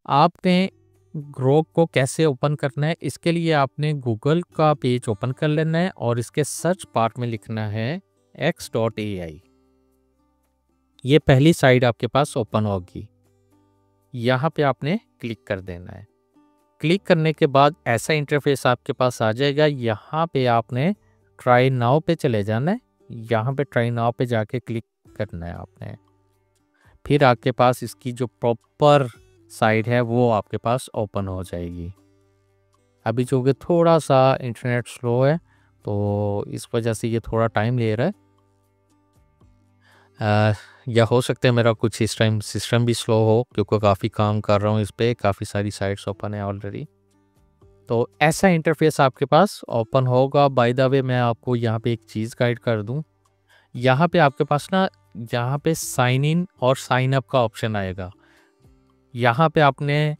आपने ग्रोक को कैसे ओपन करना है, इसके लिए आपने गूगल का पेज ओपन कर लेना है और इसके सर्च बार में लिखना है x.ai। ये पहली साइट आपके पास ओपन होगी, यहाँ पे आपने क्लिक कर देना है। क्लिक करने के बाद ऐसा इंटरफेस आपके पास आ जाएगा। यहाँ पे आपने ट्राई नाउ पे चले जाना है। यहाँ पे ट्राई नाउ पे जाके क्लिक करना है आपने। फिर आपके पास इसकी जो प्रॉपर साइट है वो आपके पास ओपन हो जाएगी। अभी जो कि थोड़ा सा इंटरनेट स्लो है तो इस वजह से ये थोड़ा टाइम ले रहा है, या हो सकता है मेरा कुछ इस टाइम सिस्टम भी स्लो हो, क्योंकि काफ़ी काम कर रहा हूँ इस पर, काफ़ी सारी साइट्स ओपन है ऑलरेडी। तो ऐसा इंटरफेस आपके पास ओपन होगा। बाय द वे मैं आपको यहाँ पे एक चीज़ गाइड कर दूँ। यहाँ पे आपके पास ना, यहाँ पे साइन इन और साइन अप का ऑप्शन आएगा। यहाँ पे आपने,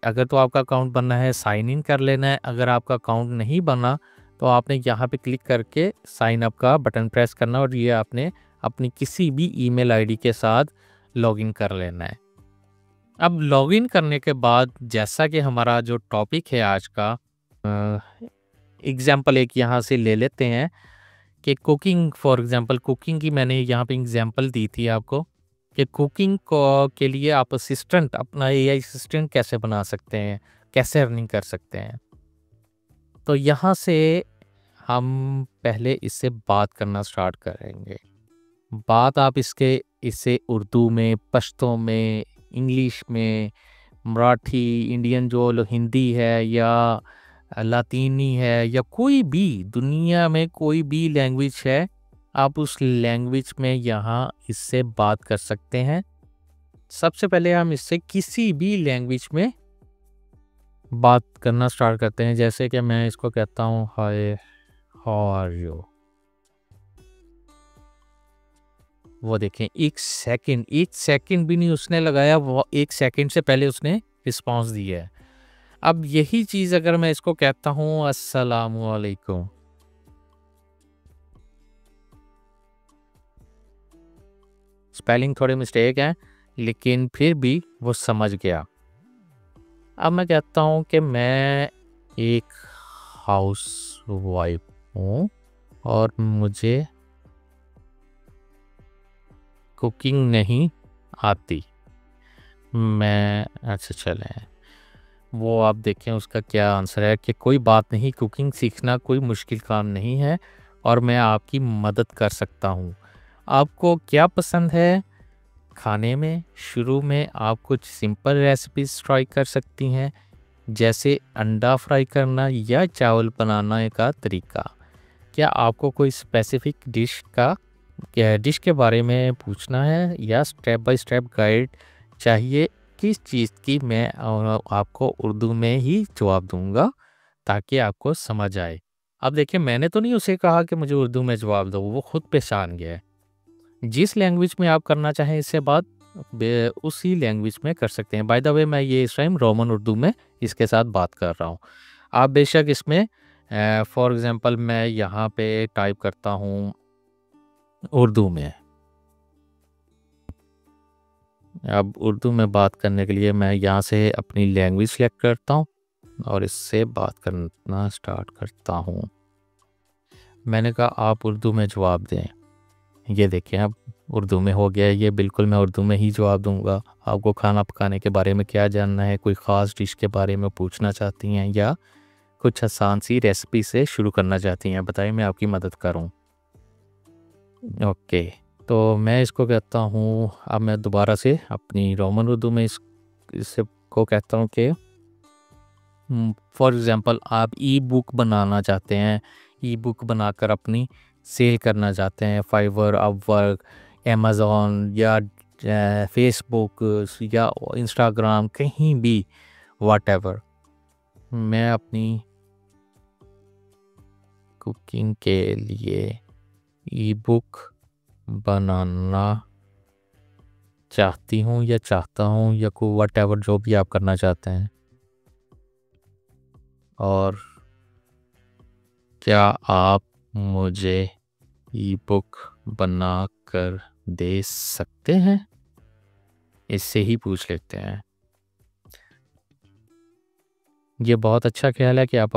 अगर तो आपका अकाउंट बनना है, साइन इन कर लेना है। अगर आपका अकाउंट नहीं बना तो आपने यहाँ पे क्लिक करके साइन अप का बटन प्रेस करना और ये आपने अपनी किसी भी ईमेल आईडी के साथ लॉगिन कर लेना है। अब लॉगिन करने के बाद जैसा कि हमारा जो टॉपिक है आज का, एग्जाम्पल एक यहाँ से ले लेते हैं कि कुकिंग, फॉर एग्जांपल कुकिंग की मैंने यहाँ पे एग्जांपल दी थी आपको कि कुकिंग को के लिए आप असिस्टेंट, अपना एआई असिस्टेंट कैसे बना सकते हैं, कैसे अर्निंग कर सकते हैं। तो यहाँ से हम पहले इससे बात करना स्टार्ट करेंगे। बात आप इससे उर्दू में, पश्तो में, इंग्लिश में, मराठी, इंडियन जो हिंदी है या लातीनी है या कोई भी दुनिया में कोई भी लैंग्वेज है, आप उस लैंग्वेज में यहाँ इससे बात कर सकते हैं। सबसे पहले हम इससे किसी भी लैंग्वेज में बात करना स्टार्ट करते हैं। जैसे कि मैं इसको कहता हूँ हाय, हाउ आर यू। वो देखें, एक सेकंड भी नहीं उसने लगाया, वो 1 सेकंड से पहले उसने रिस्पॉन्स दिया है। अब यही चीज़ अगर मैं इसको कहता हूँ अस्सलामु अलैकुम, स्पेलिंग थोड़े मिस्टेक है लेकिन फिर भी वो समझ गया। अब मैं कहता हूँ कि मैं एक हाउस वाइफ हूँ और मुझे कुकिंग नहीं आती। मैं, अच्छा चलें, वो आप देखें उसका क्या आंसर है कि कोई बात नहीं, कुकिंग सीखना कोई मुश्किल काम नहीं है और मैं आपकी मदद कर सकता हूँ। आपको क्या पसंद है खाने में? शुरू में आप कुछ सिंपल रेसिपीज ट्राई कर सकती हैं, जैसे अंडा फ्राई करना या चावल बनाने का तरीका। क्या आपको कोई स्पेसिफिक डिश के बारे में पूछना है या स्टेप बाय स्टेप गाइड चाहिए किस चीज़ की? मैं आपको उर्दू में ही जवाब दूंगा ताकि आपको समझ आए। अब देखिए, मैंने तो नहीं उसे कहा कि मुझे उर्दू में जवाब दो, वो खुद पहचान गया है। जिस लैंग्वेज में आप करना चाहें इससे बात, उसी लैंग्वेज में कर सकते हैं। बाय द वे मैं ये इस टाइम रोमन उर्दू में इसके साथ बात कर रहा हूँ। आप बेशक इसमें, फॉर एग्ज़ाम्पल मैं यहाँ पे टाइप करता हूँ उर्दू में। अब उर्दू में बात करने के लिए मैं यहाँ से अपनी लैंग्वेज सेलेक्ट करता हूँ और इससे बात करना स्टार्ट करता हूँ। मैंने कहा आप उर्दू में जवाब दें। ये देखें, अब उर्दू में हो गया। ये बिल्कुल मैं उर्दू में ही जवाब दूंगा। आपको खाना पकाने के बारे में क्या जानना है? कोई ख़ास डिश के बारे में पूछना चाहती हैं या कुछ आसान सी रेसिपी से शुरू करना चाहती हैं? बताइए, मैं आपकी मदद करूं। ओके, तो मैं इसको कहता हूँ, अब मैं दोबारा से अपनी रोमन उर्दू में इससे को कहता हूँ कि फॉर एग्ज़ाम्पल आप ई बुक बनाना चाहते हैं, ई बुक बनाकर अपनी सेल करना चाहते हैं फाइवर, अपवर्क, अमेज़ॉन या फेसबुक या इंस्टाग्राम, कहीं भी, व्हाटएवर। मैं अपनी कुकिंग के लिए ई बुक बनाना चाहती हूँ या चाहता हूँ या को व्हाटएवर, जो भी आप करना चाहते हैं। और क्या आप मुझे ई बुक बना कर दे सकते हैं? इससे ही पूछ लेते हैं। ये बहुत अच्छा ख्याल है कि आप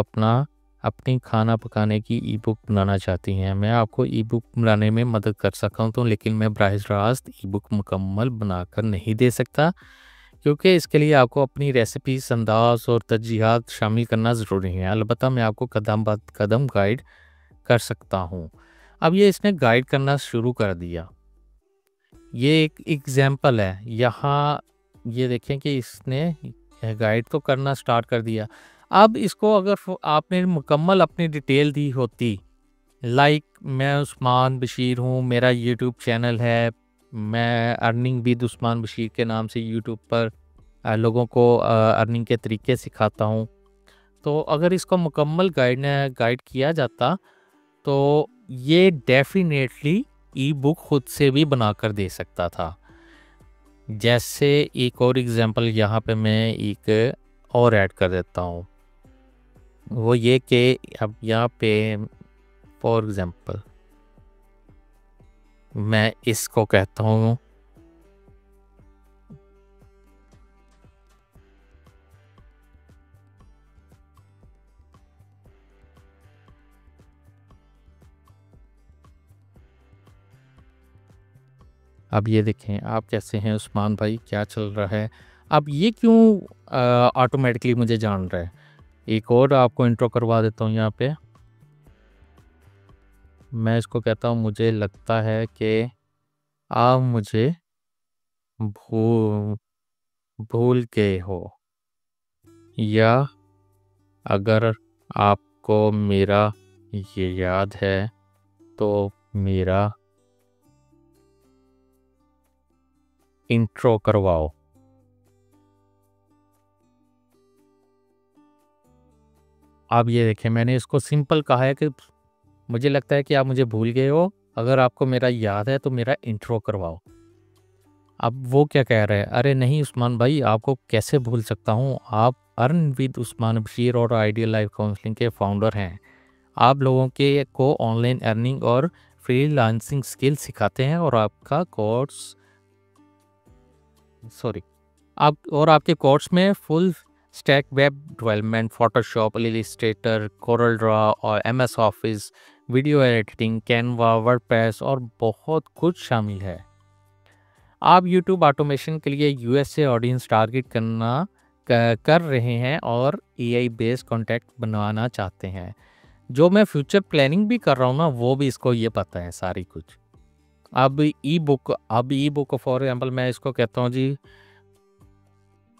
अपनी खाना पकाने की ई बुक बनाना चाहती हैं। मैं आपको ई बुक बनाने में मदद कर सकता हूँ, तो लेकिन मैं बराह रास्त ई बुक मुकम्मल बनाकर नहीं दे सकता, क्योंकि इसके लिए आपको अपनी रेसिपीज़, अंदाज़ और तरजीहात शामिल करना ज़रूरी है। अलबत्ता मैं आपको कदम ब कदम गाइड कर सकता हूँ। अब ये इसने गाइड करना शुरू कर दिया। ये एक एग्ज़ाम्पल है। यहाँ ये देखें कि इसने गाइड तो करना स्टार्ट कर दिया। अब इसको अगर आपने मुकम्मल अपनी डिटेल दी होती, लाइक मैं उस्मान बशीर हूँ, मेरा यूट्यूब चैनल है, मैं अर्निंग विद उस्मान बशीर के नाम से यूट्यूब पर लोगों को अर्निंग के तरीके सिखाता हूँ। तो अगर इसको मुकम्मल गाइड किया जाता, तो ये डेफ़िनेटली ई बुक खुद से भी बनाकर दे सकता था। जैसे एक और एग्ज़ाम्पल यहाँ पे मैं एक और ऐड कर देता हूँ। वो ये कि अब यहाँ पे फॉर एग्ज़ाम्पल मैं इसको कहता हूँ अब ये देखें आप कैसे हैं उस्मान भाई, क्या चल रहा है? अब ये क्यों ऑटोमेटिकली मुझे जान रहा है? एक और आपको इंट्रो करवा देता हूँ यहाँ पे। मैं इसको कहता हूँ, मुझे लगता है कि आप मुझे भू भूल गए हो, या अगर आपको मेरा ये याद है तो मेरा इंट्रो करवाओ। अब ये देखें मैंने इसको सिंपल कहा है कि मुझे लगता है कि आप मुझे भूल गए हो, अगर आपको मेरा याद है तो मेरा इंट्रो करवाओ। अब वो क्या कह रहा है? अरे नहीं उस्मान भाई, आपको कैसे भूल सकता हूँ? आप अर्न विद उस्मान बशीर और आइडियल लाइफ काउंसलिंग के फाउंडर हैं। आप लोगों के को ऑनलाइन अर्निंग और फ्रीलांसिंग स्किल सिखाते हैं, और आपका कोर्स सॉरी आप और आपके कोर्स में full stack web development, Photoshop, Illustrator, CorelDRAW और MS Office, video editing, Canva, WordPress और बहुत कुछ शामिल है। आप यूट्यूब ऑटोमेशन के लिए यूएसए ऑडियंस टारगेट कर रहे हैं और एआई बेस्ड कॉन्टेंट बनवाना चाहते हैं। जो मैं फ्यूचर प्लानिंग भी कर रहा हूँ ना, वो भी इसको ये पता है सारी कुछ। अब ई बुक फॉर एग्जाम्पल मैं इसको कहता हूँ जी,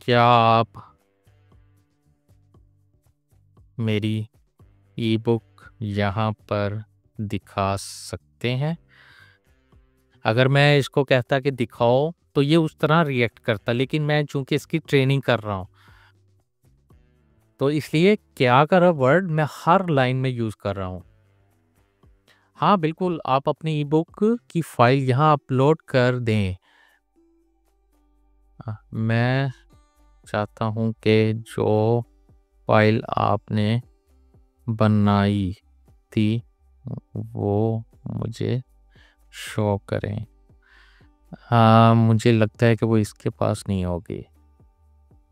क्या आप मेरी ई बुक यहाँ पर दिखा सकते हैं? अगर मैं इसको कहता कि दिखाओ, तो ये उस तरह रिएक्ट करता, लेकिन मैं चूंकि इसकी ट्रेनिंग कर रहा हूँ, तो इसलिए क्या कर रहा वर्ड मैं हर लाइन में यूज़ कर रहा हूँ। हाँ बिल्कुल, आप अपनी ई बुक की फाइल यहाँ अपलोड कर दें। मैं चाहता हूँ कि जो फाइल आपने बनाई थी वो मुझे शो करें। हाँ मुझे लगता है कि वो इसके पास नहीं होगी।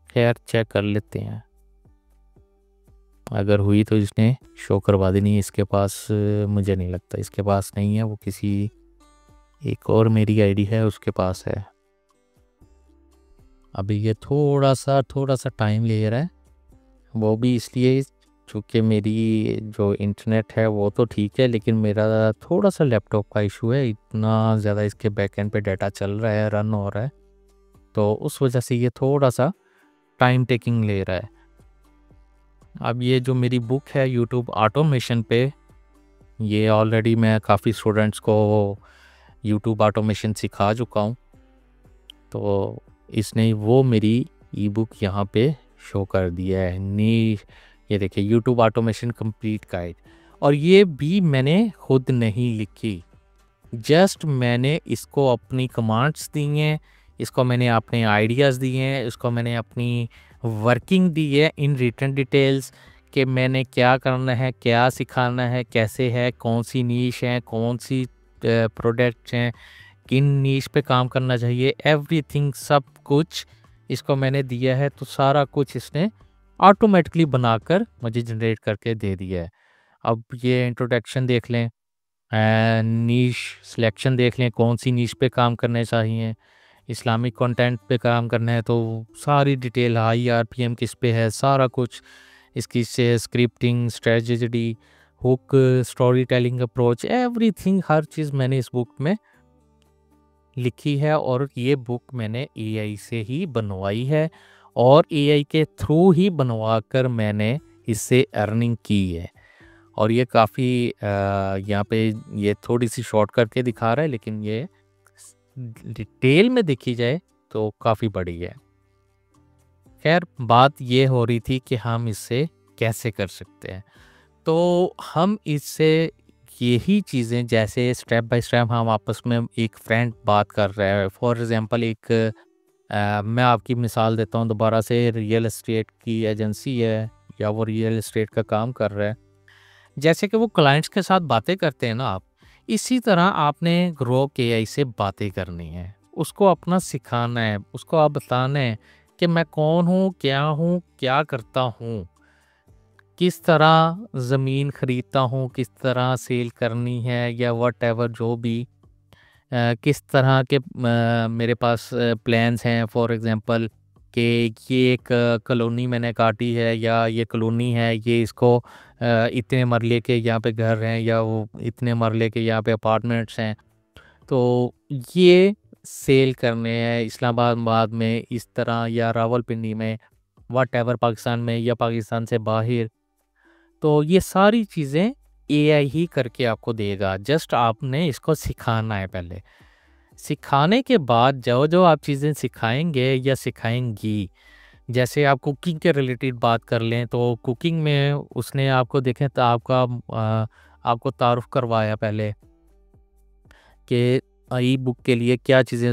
खैर चेक कर लेते हैं, अगर हुई तो इसने शो करवा देनी। इसके पास मुझे नहीं लगता इसके पास नहीं है, वो किसी एक और मेरी आईडी है उसके पास है। अभी ये थोड़ा सा टाइम ले रहा है, वो भी इसलिए चूँकि मेरी जो इंटरनेट है वो तो ठीक है, लेकिन मेरा थोड़ा सा लैपटॉप का इशू है। इतना ज़्यादा इसके बैकएंड पे डाटा चल रहा है, रन हो रहा है, तो उस वजह से ये थोड़ा सा टाइम टेकिंग ले रहा है। अब ये जो मेरी बुक है यूट्यूब ऑटोमेशन पे, ये ऑलरेडी मैं काफ़ी स्टूडेंट्स को यूट्यूब ऑटोमेशन सिखा चुका हूँ, तो इसने वो मेरी ई बुक यहाँ पे शो कर दिया है। ये देखिए यूट्यूब ऑटोमेशन कंप्लीट गाइड, और ये भी मैंने खुद नहीं लिखी, जस्ट मैंने इसको अपनी कमांड्स दी हैं, इसको मैंने अपने आइडियाज़ दिए हैं, इसको मैंने अपनी वर्किंग दी है इन रिटन डिटेल्स कि मैंने क्या करना है, क्या सिखाना है, कैसे है, कौन सी नीश है, कौन सी प्रोडक्ट्स हैं, किन नीश पे काम करना चाहिए, एवरीथिंग सब कुछ इसको मैंने दिया है। तो सारा कुछ इसने ऑटोमेटिकली बनाकर मुझे जनरेट करके दे दिया है। अब ये इंट्रोडक्शन देख लें, नीश सिलेक्शन देख लें, कौन सी नीश पे काम करने चाहिए। इस्लामिक कंटेंट पे काम करना है तो सारी डिटेल, हाई आरपीएम किस पे है, सारा कुछ इसकी से scripting, strategy, hook, storytelling approach, everything, हर चीज़ मैंने इस बुक में लिखी है। और ये बुक मैंने एआई से ही बनवाई है और एआई के थ्रू ही बनवा कर मैंने इससे अर्निंग की है। और ये काफ़ी यहाँ पे ये थोड़ी सी शॉर्ट करके दिखा रहा है, लेकिन ये डिटेल में देखी जाए तो काफ़ी बड़ी है। खैर, बात ये हो रही थी कि हम इससे कैसे कर सकते हैं। तो हम इससे यही चीज़ें, जैसे स्टेप बाय स्टेप हम आपस में एक फ्रेंड बात कर रहे हैं, फॉर एग्जांपल एक मैं आपकी मिसाल देता हूँ दोबारा से, रियल एस्टेट की एजेंसी है या वो रियल एस्टेट का काम कर रहा है। जैसे कि वो क्लाइंट्स के साथ बातें करते हैं ना आप, इसी तरह आपने ग्रोक एआई से बातें करनी है। उसको अपना सिखाना है, उसको आप बताना है कि मैं कौन हूँ, क्या करता हूँ, किस तरह ज़मीन ख़रीदता हूँ, किस तरह सेल करनी है या व्हाटएवर जो भी, किस तरह के मेरे पास प्लान्स हैं। फॉर एग्ज़ाम्पल कि ये एक कॉलोनी मैंने काटी है या ये कॉलोनी है, ये इसको इतने मरले के यहाँ पे घर हैं या वो इतने मरले के यहाँ पे अपार्टमेंट्स हैं, तो ये सेल करने हैं इस्लामाबाद में इस तरह या रावलपिंडी में, व्हाटएवर, पाकिस्तान में या पाकिस्तान से बाहर। तो ये सारी चीज़ें एआई ही करके आपको देगा, जस्ट आपने इसको सिखाना है पहले। सिखाने के बाद जो आप चीज़ें सिखाएँगे या सिखाएँगी, जैसे आप कुकिंग के रिलेटेड बात कर लें, तो कुकिंग में उसने आपको देखें तो आपको तारुफ़ करवाया पहले कि ई बुक के लिए क्या चीज़ें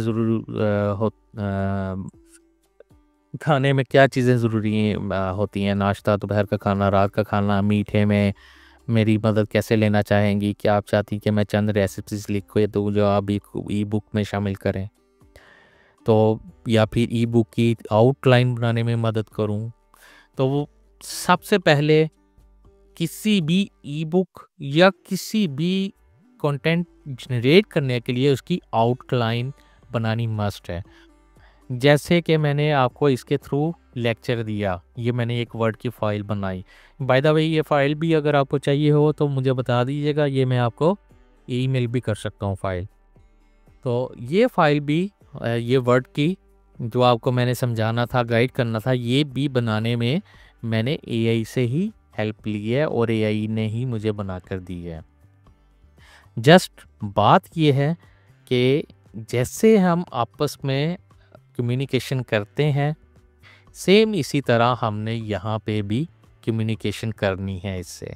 खाने में क्या चीज़ें ज़रूरी होती हैं, नाश्ता, दोपहर का खाना, रात का खाना, मीठे में मेरी मदद कैसे लेना चाहेंगी? क्या आप चाहती कि मैं चंद रेसिपीज़ लिख के दूँ जो आप ई बुक में शामिल करें? तो या फिर ई बुक की आउटलाइन बनाने में मदद करूँ? तो वो सबसे पहले किसी भी ई बुक या किसी भी कंटेंट जनरेट करने के लिए उसकी आउटलाइन बनानी मस्ट है। जैसे कि मैंने आपको इसके थ्रू लेक्चर दिया, ये मैंने एक वर्ड की फ़ाइल बनाई। बाय द वे, ये फ़ाइल भी अगर आपको चाहिए हो तो मुझे बता दीजिएगा, ये मैं आपको ईमेल भी कर सकता हूँ फ़ाइल। तो ये फ़ाइल भी ये वर्ड की जो आपको मैंने समझाना था, गाइड करना था, ये भी बनाने में मैंने एआई से ही हेल्प ली है और एआई ने ही मुझे बनाकर दी है। जस्ट बात ये है कि जैसे हम आपस में कम्युनिकेशन करते हैं, सेम इसी तरह हमने यहाँ पे भी कम्युनिकेशन करनी है इससे।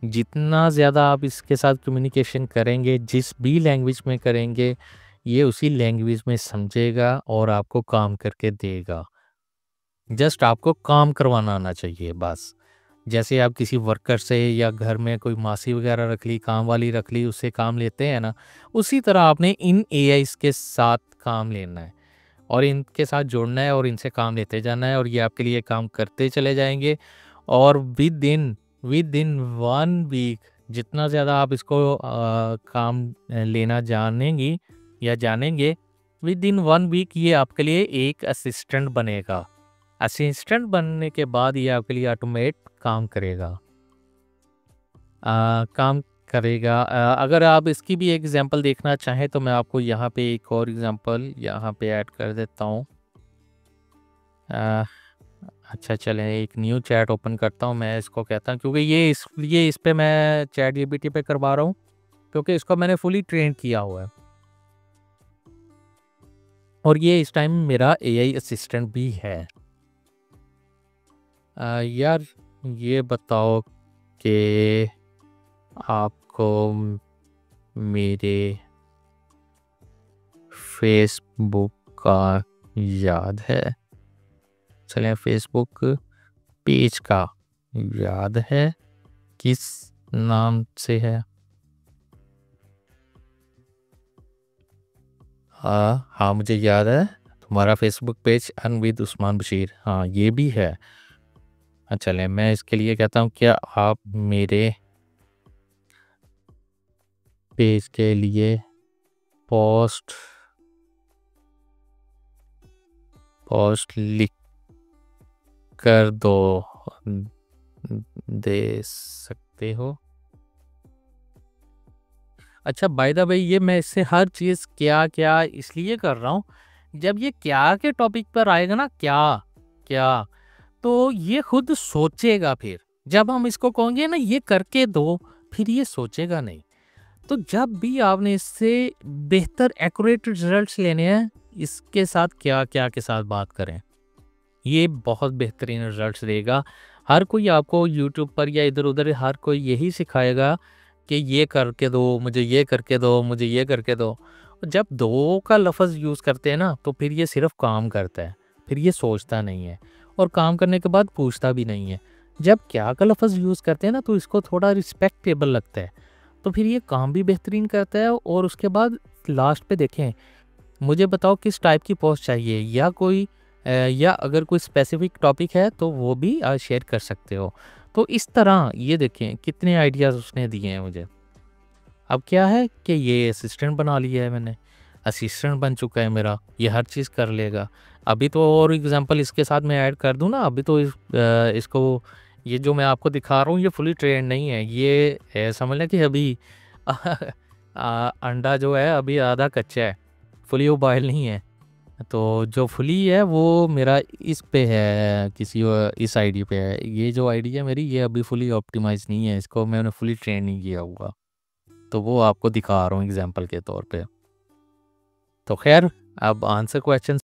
जितना ज़्यादा आप इसके साथ कम्युनिकेशन करेंगे, जिस भी लैंग्वेज में करेंगे, ये उसी लैंग्वेज में समझेगा और आपको काम करके देगा। जस्ट आपको काम करवाना आना चाहिए बस। जैसे आप किसी वर्कर से या घर में कोई मासी वगैरह रख ली, काम वाली रख ली, उससे काम लेते हैं ना, उसी तरह आपने इन एआईज़ के साथ काम लेना है और इनके साथ जुड़ना है और इनसे काम लेते जाना है और ये आपके लिए काम करते चले जाएँगे। और विद इन 1 वीक जितना ज़्यादा आप इसको काम लेना जानेंगी या जानेंगे, विद इन 1 वीक ये आपके लिए एक असिस्टेंट बनेगा। असिस्टेंट बनने के बाद ये आपके लिए ऑटोमेट काम करेगा। काम करेगा। अगर आप इसकी भी एग्ज़ाम्पल देखना चाहें तो मैं आपको यहाँ पे एक और एग्ज़ाम्पल यहाँ पे ऐड कर देता हूँ। अ, अच्छा चलें, एक न्यू चैट ओपन करता हूँ, मैं इसको कहता हूँ क्योंकि ये इस पे मैं चैट जीपीटी पे करवा रहा हूँ क्योंकि इसको मैंने फुली ट्रेन किया हुआ है। और ये इस टाइम मेरा एआई असिस्टेंट भी है। यार, ये बताओ कि आपको मेरे फेसबुक का याद है? चलें, फेसबुक पेज का याद है? किस नाम से है? हाँ, मुझे याद है। तुम्हारा फेसबुक पेज अनविद उस्मान बशीर, हाँ ये भी है। चलें मैं इसके लिए कहता हूँ क्या आप मेरे पेज के लिए पोस्ट लिख कर दे सकते हो। अच्छा बाय द वे ये मैं इससे हर चीज़ क्या क्या इसलिए कर रहा हूँ, जब ये क्या के टॉपिक पर आएगा ना क्या क्या, तो ये खुद सोचेगा फिर। जब हम इसको कहेंगे ना ये करके दो, फिर ये सोचेगा नहीं। तो जब भी आपने इससे बेहतर एक्यूरेट रिजल्ट्स लेने हैं, इसके साथ क्या क्या के साथ बात करें, ये बहुत बेहतरीन रिजल्ट्स देगा। हर कोई आपको यूट्यूब पर या इधर-उधर हर कोई यही सिखाएगा कि ये करके दो, मुझे ये करके दो, मुझे ये करके दो। जब 2 का लफ़्ज़ यूज़ करते हैं ना, तो फिर ये सिर्फ़ काम करता है, फिर ये सोचता नहीं है और काम करने के बाद पूछता भी नहीं है। जब क्या का लफ़्ज़ यूज़ करते हैं ना, तो इसको थोड़ा रिस्पेक्टेबल लगता है, तो फिर ये काम भी बेहतरीन करता है और उसके बाद लास्ट पे देखें, मुझे बताओ किस टाइप की पोस्ट चाहिए या कोई या अगर कोई स्पेसिफिक टॉपिक है तो वो भी शेयर कर सकते हो। तो इस तरह ये देखें कितने आइडियाज़ उसने दिए हैं मुझे। अब क्या है कि ये असिस्टेंट बना लिया है मैंने, असिस्टेंट बन चुका है मेरा, ये हर चीज़ कर लेगा। अभी तो और एग्ज़ाम्पल इसके साथ मैं ऐड कर दूँ ना, अभी तो इसको ये जो मैं आपको दिखा रहा हूँ ये फुली ट्रेन्ड नहीं है। ये समझ लें कि अभी अंडा जो है अभी आधा कच्चा है, फुली वो बॉयल नहीं है। तो जो फुली है वो मेरा इस पे है, किसी इस आईडी पे है। ये जो आईडी है मेरी ये अभी फुली ऑप्टिमाइज़ नहीं है, इसको मैंने फुली ट्रेन नहीं किया हुआ। तो वो आपको दिखा रहा हूँ एग्ज़ाम्पल के तौर पे। तो ख़ैर अब आंसर क्वेश्चन